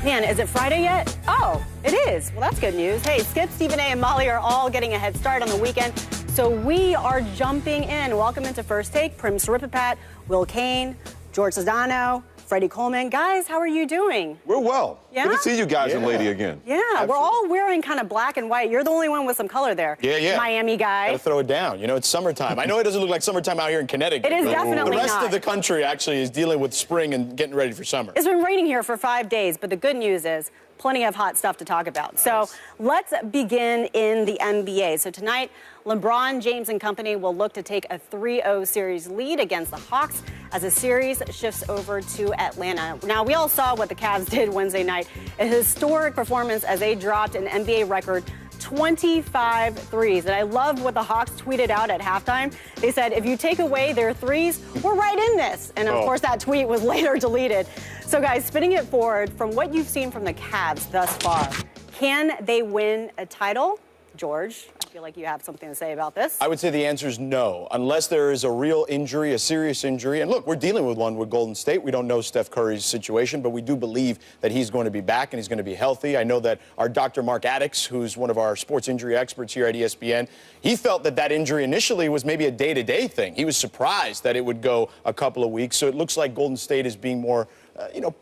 Man, is it Friday yet? Oh, it is. Well, that's good news. Hey, Skip, Stephen A, and Molly are all getting a head start on the weekend, so we are jumping in. Welcome into First Take. Prim Saripapat, Will Kane, George Sedano, Freddie Coleman. Guys, how are you doing? We're well. Yeah? Good to see you guys and lady again. Yeah, Absolutely. We're all wearing kind of black and white. You're the only one with some color there. Yeah. Miami guy. Gotta throw it down. You know, it's summertime. I know it doesn't look like summertime out here in Connecticut. It is definitely The rest not. of the country actually is dealing with spring and getting ready for summer. It's been raining here for 5 days, but the good news is plenty of hot stuff to talk about. Nice. So let's begin in the NBA. So tonight, LeBron James and company will look to take a 3-0 series lead against the Hawks as the series shifts over to Atlanta. Now, we all saw what the Cavs did Wednesday night. A historic performance as they dropped an NBA record 25 threes. And I loved what the Hawks tweeted out at halftime. They said, if you take away their threes, we're right in this. And of course, that tweet was later deleted. So guys, spinning it forward, from what you've seen from the Cavs thus far, can they win a title? George, I feel like you have something to say about this. I would say the answer is no, unless there is a real injury, a serious injury. And look, we're dealing with one with Golden State. We don't know Steph Curry's situation, but we do believe that he's going to be back and he's going to be healthy. I know that our Dr. Mark Addix, who's one of our sports injury experts here at ESPN, he felt that that injury initially was maybe a day-to-day thing. He was surprised that it would go a couple of weeks. So it looks like Golden State is being more,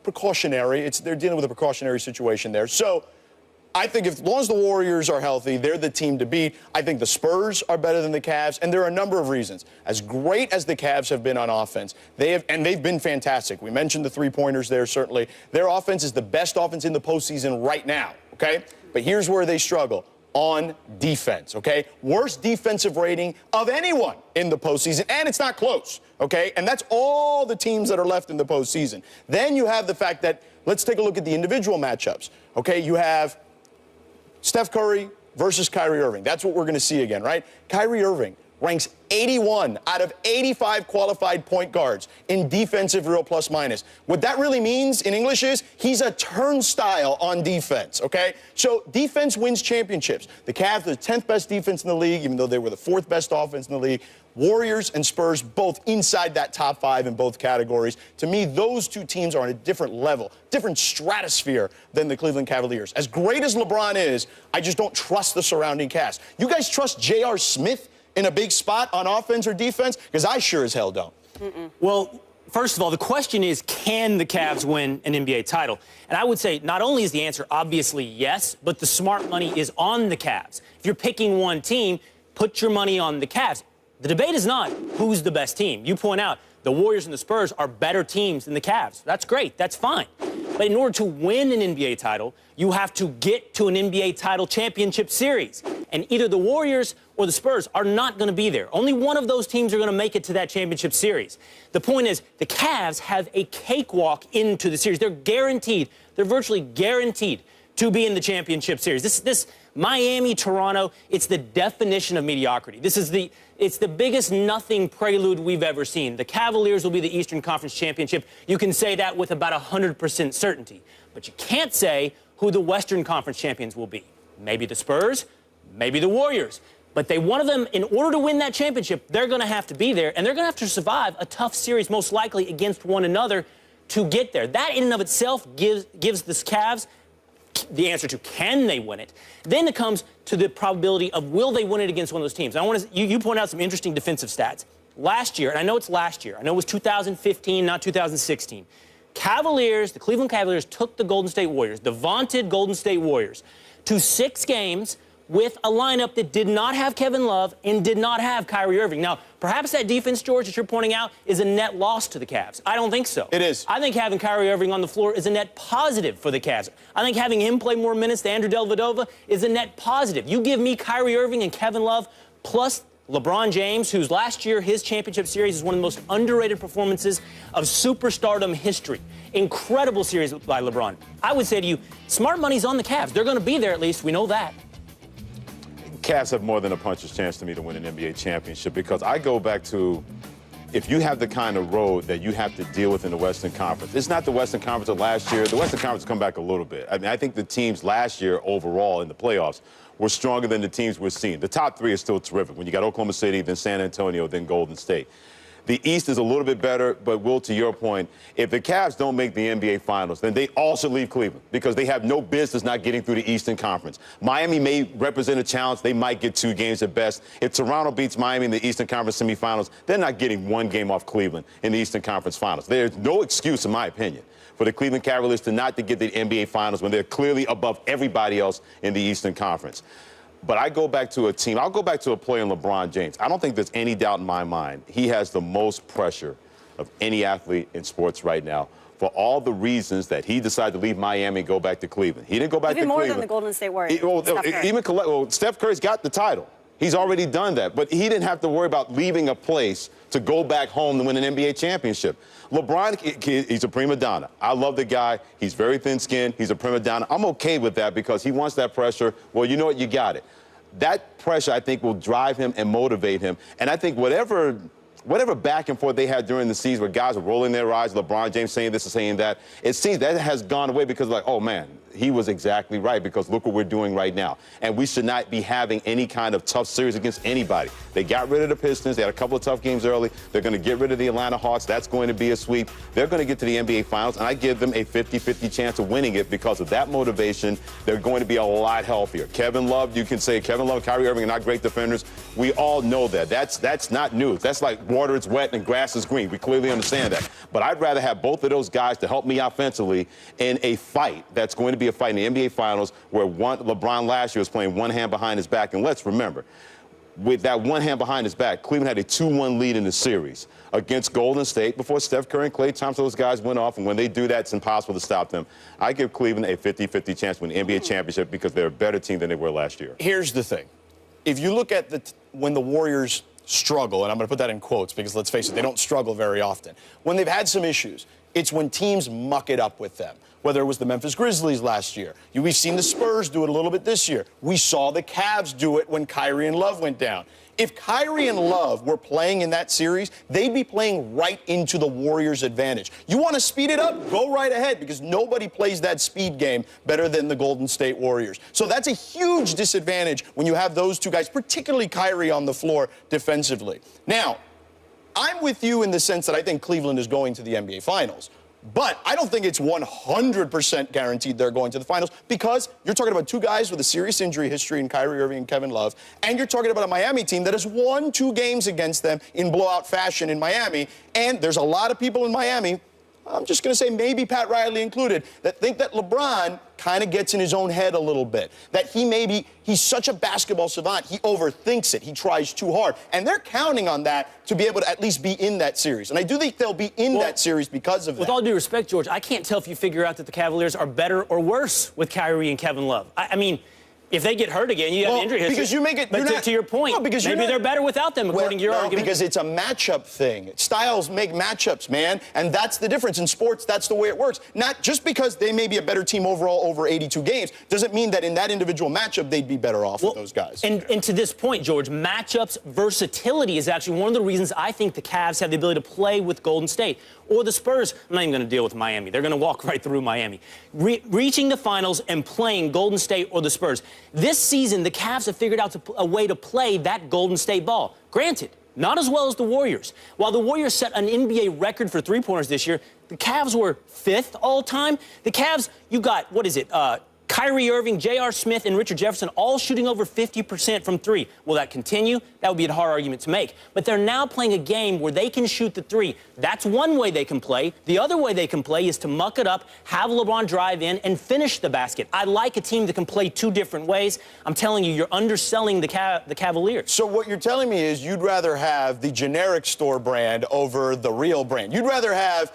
precautionary. They're dealing with a precautionary situation there. So I think as long as the Warriors are healthy, they're the team to beat. I think the Spurs are better than the Cavs, and there are a number of reasons. As great as the Cavs have been on offense, they've been fantastic. We mentioned the three-pointers there, certainly. Their offense is the best offense in the postseason right now, okay? But here's where they struggle. On defense, okay? Worst defensive rating of anyone in the postseason, and it's not close, okay? And that's all the teams that are left in the postseason. Then you have the fact that, let's take a look at the individual matchups, okay? You have Steph Curry versus Kyrie Irving. That's what we're going to see again, right? Kyrie Irving ranks 81 out of 85 qualified point guards in defensive real plus minus. What that really means in English is he's a turnstile on defense, okay? So defense wins championships. The Cavs are the 10th best defense in the league, even though they were the 4th best offense in the league. Warriors and Spurs both inside that top 5 in both categories. To me, those two teams are on a different level, different stratosphere than the Cleveland Cavaliers. As great as LeBron is, I just don't trust the surrounding cast. You guys trust J.R. Smith in a big spot on offense or defense? Because I sure as hell don't. Well, first of all, the question is, can the Cavs win an NBA title? And I would say not only is the answer obviously yes, but the smart money is on the Cavs. If you're picking one team, put your money on the Cavs. The debate is not who's the best team. You point out the Warriors and the Spurs are better teams than the Cavs. That's great. That's fine. But in order to win an NBA title, you have to get to an NBA title championship series. And either the Warriors or the Spurs are not going to be there. Only one of those teams are going to make it to that championship series. The point is, the Cavs have a cakewalk into the series. They're guaranteed. They're virtually guaranteed to be in the championship series. This Miami, Toronto, it's the definition of mediocrity. It's the biggest nothing prelude we've ever seen. The Cavaliers will be the Eastern Conference championship. You can say that with about 100% certainty. But you can't say who the Western Conference champions will be. Maybe the Spurs, maybe the Warriors. But one of them, in order to win that championship, they're going to have to be there, and they're going to have to survive a tough series, most likely against one another, to get there. That in and of itself gives the Cavs the answer to can they win it. Then it comes to the probability of will they win it against one of those teams. And you point out some interesting defensive stats. Last year, and I know it's last year, I know it was 2015, not 2016, the Cleveland Cavaliers took the Golden State Warriors, the vaunted Golden State Warriors, to 6 games with a lineup that did not have Kevin Love and did not have Kyrie Irving. Now, perhaps that defense, George, that you're pointing out, is a net loss to the Cavs. I don't think so. It is. I think having Kyrie Irving on the floor is a net positive for the Cavs. I think having him play more minutes than Andrew Dellavedova is a net positive. You give me Kyrie Irving and Kevin Love plus LeBron James, whose last year, his championship series is one of the most underrated performances of superstardom history. Incredible series by LeBron. I would say to you, smart money's on the Cavs. They're going to be there at least. We know that. Cavs have more than a puncher's chance to me to win an NBA championship because I go back to if you have the kind of road that you have to deal with in the Western Conference. It's not the Western Conference of last year. The Western Conference come back a little bit. I mean, I think the teams last year overall in the playoffs were stronger than the teams we're seeing. The top 3 is still terrific. When you got Oklahoma City, then San Antonio, then Golden State. The East is a little bit better, but Will, to your point, if the Cavs don't make the NBA Finals, then they all should leave Cleveland because they have no business not getting through the Eastern Conference. Miami may represent a challenge. They might get 2 games at best. If Toronto beats Miami in the Eastern Conference semifinals, they're not getting 1 game off Cleveland in the Eastern Conference Finals. There's no excuse, in my opinion, for the Cleveland Cavaliers to not to get the NBA Finals when they're clearly above everybody else in the Eastern Conference. But I go back to a team. I'll go back to a player in LeBron James. I don't think there's any doubt in my mind. He has the most pressure of any athlete in sports right now for all the reasons that he decided to leave Miami and go back to Cleveland. He didn't go back to Cleveland. Even more than the Golden State Warriors. Steph Curry's got the title. He's already done that. But he didn't have to worry about leaving a place to go back home to win an NBA championship. LeBron, he's a prima donna. I love the guy. He's very thin-skinned. He's a prima donna. I'm okay with that because he wants that pressure. Well, you know what? You got it. That pressure, I think, will drive him and motivate him. And I think whatever back and forth they had during the season where guys were rolling their eyes, LeBron James saying this and saying that, it seems that has gone away because, like, oh, man, he was exactly right because look what we're doing right now. And we should not be having any kind of tough series against anybody. They got rid of the Pistons. They had a couple of tough games early. They're going to get rid of the Atlanta Hawks. That's going to be a sweep. They're going to get to the NBA Finals, and I give them a 50-50 chance of winning it because of that motivation. They're going to be a lot healthier. Kevin Love, you can say Kevin Love, Kyrie Irving are not great defenders. We all know that. That's not news. That's like water is wet and grass is green. We clearly understand that. But I'd rather have both of those guys to help me offensively in a fight that's going to be a fight in the NBA Finals where LeBron last year was playing one hand behind his back. And let's remember, with that one hand behind his back, Cleveland had a 2-1 lead in the series against Golden State before Steph Curry and Klay Thompson, those guys went off. And when they do that, it's impossible to stop them. I give Cleveland a 50-50 chance to win the NBA championship because they're a better team than they were last year. Here's the thing. If you look at when the Warriors struggle, and I'm going to put that in quotes because, let's face it, they don't struggle very often. When they've had some issues, it's when teams muck it up with them. Whether it was the Memphis Grizzlies last year. We've seen the Spurs do it a little bit this year. We saw the Cavs do it when Kyrie and Love went down. If Kyrie and Love were playing in that series, they'd be playing right into the Warriors' advantage. You want to speed it up? Go right ahead because nobody plays that speed game better than the Golden State Warriors. So that's a huge disadvantage when you have those two guys, particularly Kyrie on the floor defensively. Now, I'm with you in the sense that I think Cleveland is going to the NBA Finals. But I don't think it's 100% guaranteed they're going to the finals because you're talking about 2 guys with a serious injury history in Kyrie Irving and Kevin Love, and you're talking about a Miami team that has won 2 games against them in blowout fashion in Miami, and there's a lot of people in Miami, I'm just going to say maybe Pat Riley included, that think that LeBron kind of gets in his own head a little bit. That he's such a basketball savant, he overthinks it, he tries too hard. And they're counting on that to be able to at least be in that series. And I do think they'll be in that series because of that. With all due respect, George, I can't tell if you figure out that the Cavaliers are better or worse with Kyrie and Kevin Love. I mean, if they get hurt again, you have injury history. Because you make it. But to your point, no, because maybe they're better without them, according to your argument. Because it's a matchup thing. Styles make matchups, man, and that's the difference in sports. That's the way it works. Not just because they may be a better team overall over 82 games doesn't mean that in that individual matchup they'd be better off with those guys. And to this point, George, matchups versatility is actually one of the reasons I think the Cavs have the ability to play with Golden State. Or the Spurs, I'm not even going to deal with Miami. They're going to walk right through Miami. Reaching the finals and playing Golden State or the Spurs. This season, the Cavs have figured out a way to play that Golden State ball. Granted, not as well as the Warriors. While the Warriors set an NBA record for three-pointers this year, the Cavs were 5th all-time. The Cavs, you got, Kyrie Irving, J.R. Smith, and Richard Jefferson all shooting over 50% from 3. Will that continue? That would be a hard argument to make. But they're now playing a game where they can shoot the 3. That's one way they can play. The other way they can play is to muck it up, have LeBron drive in, and finish the basket. I like a team that can play 2 different ways. I'm telling you, you're underselling the Cavaliers. So what you're telling me is you'd rather have the generic store brand over the real brand. You'd rather have,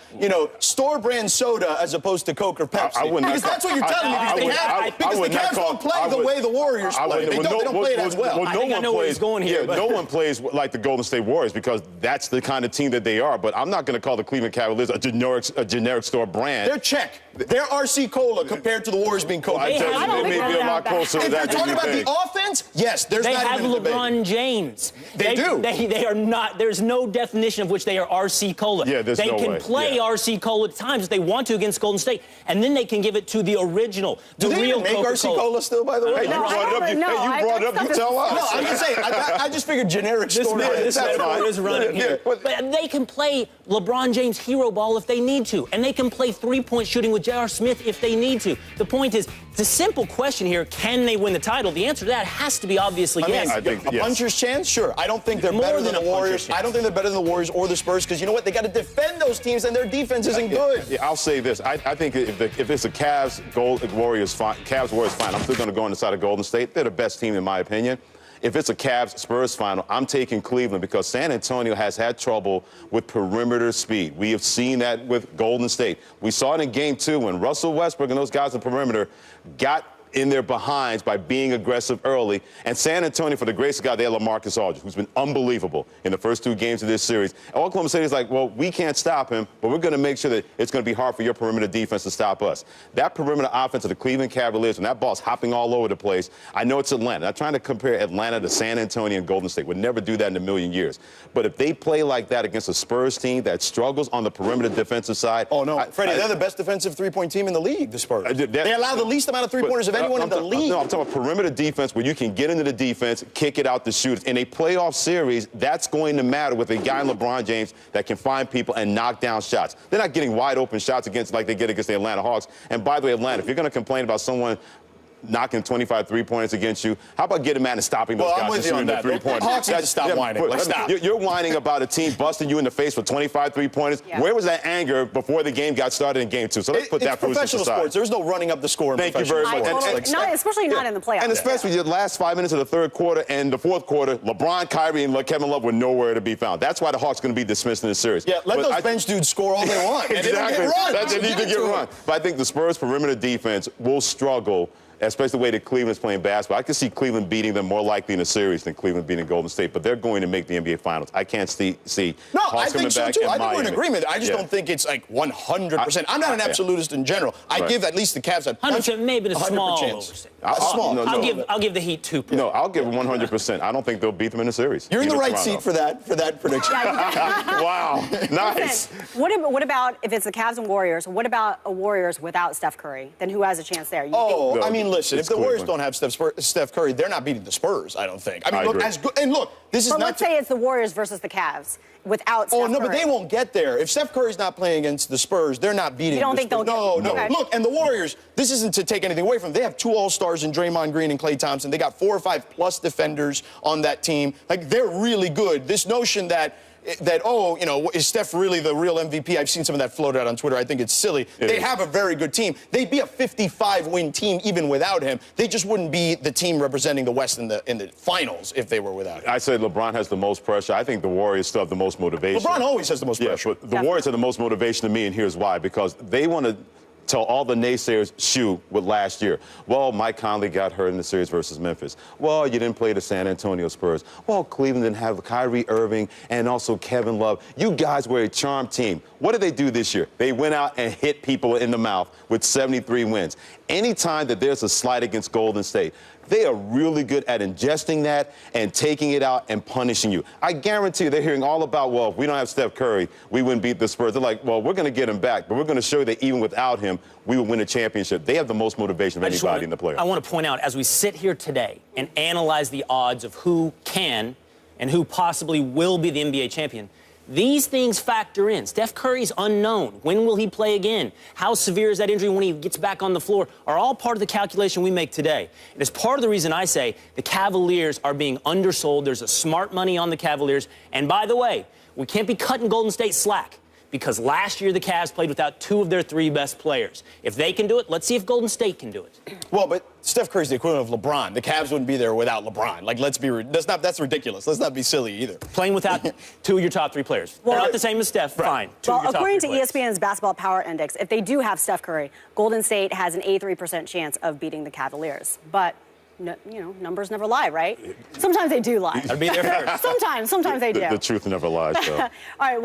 store brand soda as opposed to Coke or Pepsi. Because that's what you're telling me. Because the Cavs don't play the way the Warriors play. They don't play it as well. I think I know where he's going here. No one plays like the Golden State Warriors because that's the kind of team that they are. But I'm not going to call the Cleveland Cavaliers a generic store brand. They're check. they're RC Cola compared to the Warriors being Kobe. I tell you, they may be a lot closer to If that you're talking than you about think. the offense, yes, there's They not have even a debate. LeBron James. They do. They are not. There's no definition of which they are RC Cola. Yeah, there's they no can way. play Yeah. RC Cola at times if they want to against Golden State, and then they can give it to the original, the Do they real even make RC Coca-Cola. Cola still, by the way? Hey, you No, brought I it up. don't You know. brought it up. You tell us. No, I'm just saying. I just figured generic This story. metaphor is running here. But they can play LeBron James hero ball if they need to, and they can play three-point shooting with J.R. Smith if they need to. The point is, it's a simple question here: can they win the title? The answer to that has to be obviously yes. I think a yes. puncher's chance, sure. I don't think they're More better than than a the Warriors. puncher's chance. I don't think they're better than the Warriors or the Spurs because you know what? They got to defend those teams, and their defense isn't good. Yeah, I'll say this. I think if it's a Cavs Warriors final, I'm still going to go on the side of Golden State. They're the best team in my opinion. If it's a Cavs Spurs final, I'm taking Cleveland because San Antonio has had trouble with perimeter speed. We have seen that with Golden State. We saw it in Game 2 when Russell Westbrook and those guys on perimeter got in their behinds by being aggressive early. And San Antonio, for the grace of God, they have LaMarcus Aldridge, who's been unbelievable in the first 2 games of this series. And Oklahoma City is like, well, we can't stop him, but we're going to make sure that it's going to be hard for your perimeter defense to stop us. That perimeter offense of the Cleveland Cavaliers, when that ball's hopping all over the place, I know it's Atlanta. I'm trying to compare Atlanta to San Antonio and Golden State. Would never do that in a million years. But if they play like that against a Spurs team that struggles on the perimeter defensive side. Oh, no. Freddie, they're the best defensive three-point team in the league, the Spurs. They allow the least amount of three-pointers of anyone in the league. No, I'm talking about perimeter defense where you can get into the defense, kick it out to shooters. In a playoff series, that's going to matter with a guy like LeBron James that can find people and knock down shots. They're not getting wide open shots against like they get against the Atlanta Hawks. And by the way, Atlanta, if you're going to complain about someone knocking 25 three-pointers against you, how about getting mad and stopping those guys from shooting the three-pointers? Hawks need to stop whining. Like, stop. You're whining about a team busting you in the face for 25 three-pointers. Yeah. Where was that anger before the game got started in Game 2? So let's put that foolishness aside. Professional sports. There's no running up the score in Thank you professional very much. sports. Especially not in the playoffs. And especially the last 5 minutes of the third quarter and the fourth quarter, LeBron, Kyrie, and Kevin Love were nowhere to be found. That's why the Hawks are going to be dismissed in the series. Yeah, let those bench dudes score all they want. Exactly. They need to get run. But I think the Spurs' perimeter defense will struggle, especially the way that Cleveland's playing basketball. I can see Cleveland beating them more likely in a series than Cleveland beating Golden State, but they're going to make the NBA Finals. I can't see Hawks coming back too. in I think Miami. we're in agreement. I just don't think it's like 100%. I'm not an absolutist in general. I give at least the Cavs a 100%, maybe a small chance. overstatement. I'll give the Heat 2 points. No, I'll give them 100%. I don't think they'll beat them in a series. You're in the right seat for that prediction. Wow, nice. Listen, what about if it's the Cavs and Warriors? What about a Warriors without Steph Curry? Then who has a chance there? I mean, listen, if the Warriors don't have Steph Curry, they're not beating the Spurs, I don't think. I mean, look, as good. And look, this is but not. Let's say it's the Warriors versus the Cavs without Steph Curry. Oh, no, but they won't get there. If Steph Curry's not playing against the Spurs, they're not beating You don't the think Spurs. they'll No. Okay. Look, and the Warriors, this isn't to take anything away from them. They have 2 All-Stars in Draymond Green and Klay Thompson. They got 4 or 5 plus defenders on that team. Like, they're really good. This notion that is Steph really the real MVP? I've seen some of that floated out on Twitter. I think it's silly. They have a very good team. They'd be a 55-win team even without him. They just wouldn't be the team representing the West in the finals if they were without him. I say LeBron has the most pressure. I think the Warriors still have the most motivation. LeBron always has the most pressure. But the Warriors have the most motivation to me, and here's why. Because they want to tell all the naysayers shoe with last year. Well, Mike Conley got hurt in the series versus Memphis. Well, you didn't play the San Antonio Spurs. Well, Cleveland didn't have Kyrie Irving and also Kevin Love. You guys were a charm team. What did they do this year? They went out and hit people in the mouth with 73 wins. Anytime that there's a slight against Golden State, they are really good at ingesting that and taking it out and punishing you. I guarantee you they're hearing all about, well, if we don't have Steph Curry, we wouldn't beat the Spurs. They're like, well, we're going to get him back, but we're going to show you that even without him, we would win a championship. They have the most motivation of anybody in the playoffs. I want to point out, as we sit here today and analyze the odds of who can and who possibly will be the NBA champion, these things factor in. Steph Curry's unknown. When will he play again? How severe is that injury when he gets back on the floor? Are all part of the calculation we make today. And it's part of the reason I say the Cavaliers are being undersold. There's a smart money on the Cavaliers. And by the way, we can't be cutting Golden State slack, because last year the Cavs played without 2 of their 3 best players. If they can do it, let's see if Golden State can do it. Well, but Steph Curry's the equivalent of LeBron. The Cavs wouldn't be there without LeBron. Like, that's ridiculous. Let's not be silly either. Playing without 2 of your top 3 players. They're not the same as Steph, fine. 2 of your top according 3 to players. ESPN's Basketball Power Index, if they do have Steph Curry, Golden State has an 83% chance of beating the Cavaliers. But numbers never lie, right? Sometimes they do lie. I'd be there first. Sometimes they do. The truth never lies, though. All right, well.